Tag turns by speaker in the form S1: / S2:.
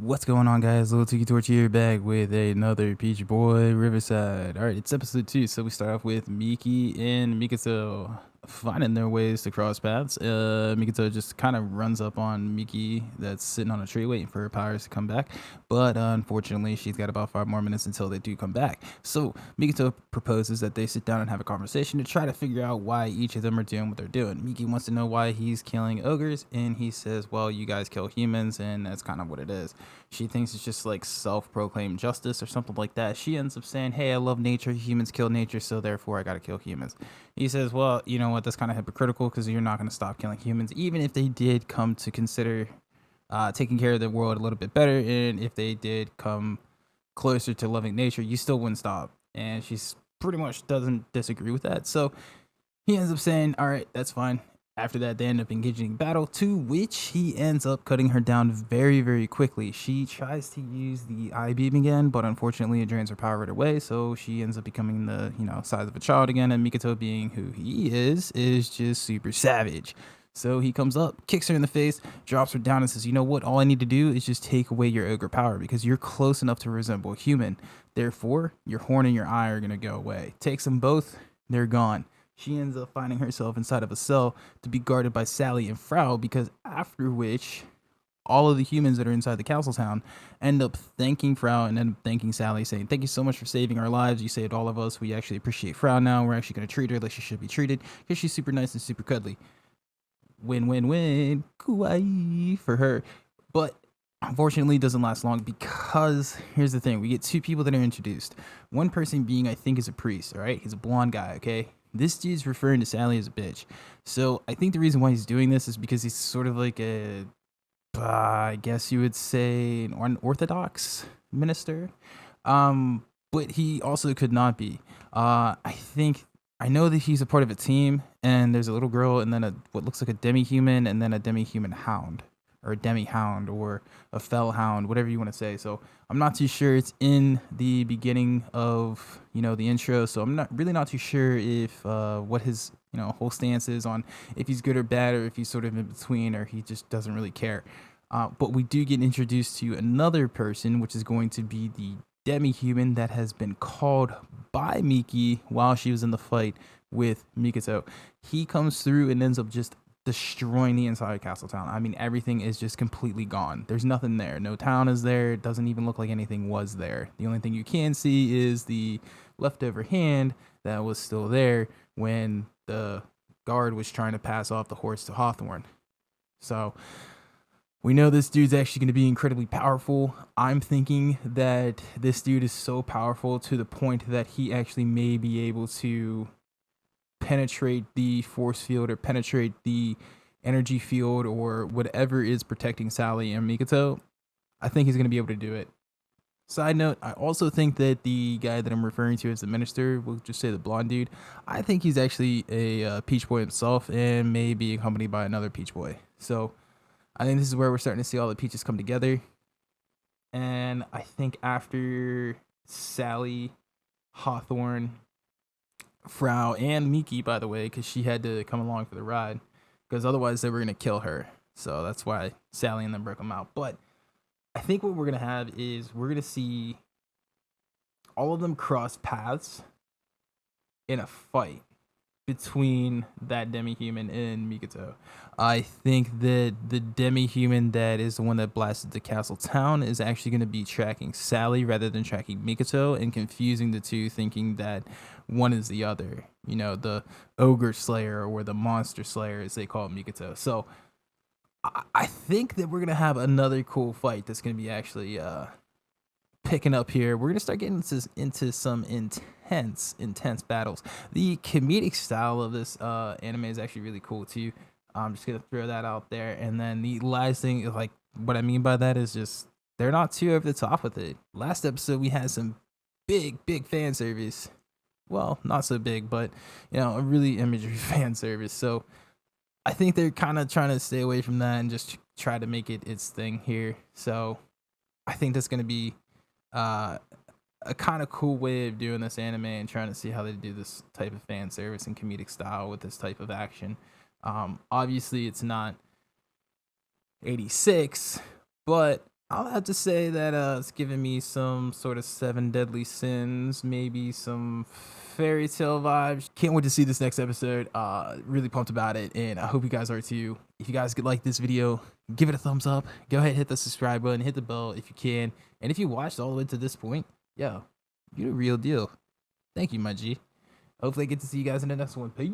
S1: What's going on, guys? Liltikitorch here, back with another Peachboy Riverside. All right, it's episode 2, so we start off with Miki and Mikato finding their ways to cross paths. Mikoto just kind of runs up on Miki that's sitting on a tree waiting for her powers to come back, but unfortunately she's got about 5 more minutes until they do come back. So Mikoto proposes that they sit down and have a conversation to try to figure out why each of them are doing what they're doing. Miki wants to know why he's killing ogres, and he says, well, you guys kill humans, and that's kind of what it is. She thinks it's just like self-proclaimed justice or something like that. She ends up saying, hey, I love nature, humans kill nature, so therefore I gotta kill humans. He says, well, you know what, that's kind of hypocritical because you're not going to stop killing humans, even if they did come to consider taking care of the world a little bit better, and if they did come closer to loving nature, you still wouldn't stop. And she's pretty much doesn't disagree with that. So he ends up saying, all right, that's fine. After that, they end up engaging in battle, to which he ends up cutting her down very, very quickly. She tries to use the eye beam again, but unfortunately it drains her power right away, so she ends up becoming the, size of a child again, and Mikoto, being who he is just super savage. So he comes up, kicks her in the face, drops her down, and says, you know what, all I need to do is just take away your ogre power, because you're close enough to resemble a human. Therefore, your horn and your eye are going to go away. Takes them both, they're gone. She ends up finding herself inside of a cell to be guarded by Sally and Frau, because after which all of the humans that are inside the castle town end up thanking Frau and end up thanking Sally, saying, thank you so much for saving our lives. You saved all of us. We actually appreciate Frau now. We're actually going to treat her like she should be treated because she's super nice and super cuddly. Win, win, win. Kawaii for her. But unfortunately, it doesn't last long, because here's the thing. We get 2 people that are introduced. One person being, I think, is a priest, all right? He's a blonde guy, okay? This dude's referring to Sally as a bitch. So I think the reason why he's doing this is because he's sort of like I guess you would say, an unorthodox minister. But he also could not be. I know that he's a part of a team, and there's a little girl, and then what looks like a demi-human, and then a demi-human hound, or a demi-hound, or a fell hound, whatever you want to say. So I'm not too sure. It's in the beginning of, the intro, so I'm not too sure if what his, whole stance is on if he's good or bad, or if he's sort of in between, or he just doesn't really care. But we do get introduced to another person, which is going to be the demi-human that has been called by Miki while she was in the fight with Mikoto. He comes through and ends up just destroying the entire castle town. I mean, everything is just completely gone. There's nothing there. No town is there. It doesn't even look like anything was there. The only thing you can see is the leftover hand that was still there when the guard was trying to pass off the horse to Hawthorne. So we know this dude's actually going to be incredibly powerful. I'm thinking that this dude is so powerful to the point that he actually may be able to penetrate the force field, or penetrate the energy field, or whatever is protecting Sally and Mikoto. I think he's going to be able to do it. Side note, I also think that the guy that I'm referring to as the minister, we'll just say the blonde dude, I think he's actually a Peach Boy himself, and may be accompanied by another Peach Boy. So I think this is where we're starting to see all the peaches come together. And I think after Sally, Hawthorne, Frau, and Miki, by the way, because she had to come along for the ride, because otherwise they were going to kill her. So that's why Sally and them broke them out. But I think what we're going to have is we're going to see all of them cross paths in a fight between that demi-human and Mikoto. I think that the demi-human that is the one that blasted the castle town is actually going to be tracking Sally rather than tracking Mikoto, and confusing the two, thinking that one is the other. The ogre slayer, or the monster slayer as they call Mikoto. So I think that we're going to have another cool fight that's going to be actually picking up here. We're going to start getting into some intense battles. The comedic style of this anime is actually really cool too. I'm just going to throw that out there. And then the last thing, like, what I mean by that is just they're not too over the top with it. Last episode we had some big fan service. Well, not so big, but a really imagery fan service. So I think they're kind of trying to stay away from that and just try to make it its thing here. So I think that's going to be a kind of cool way of doing this anime, and trying to see how they do this type of fan service and comedic style with this type of action. Obviously it's not 86, but I'll have to say that it's giving me some sort of seven deadly sins, maybe some fairy tale vibes. Can't wait to see this next episode. Really pumped about it, and I hope you guys are too. If you guys could like this video, give it a thumbs up. Go ahead, hit the subscribe button, hit the bell if you can, and if you watched all the way to this point, yo, you're the real deal. Thank you, my G. Hopefully I get to see you guys in the next one. Peace.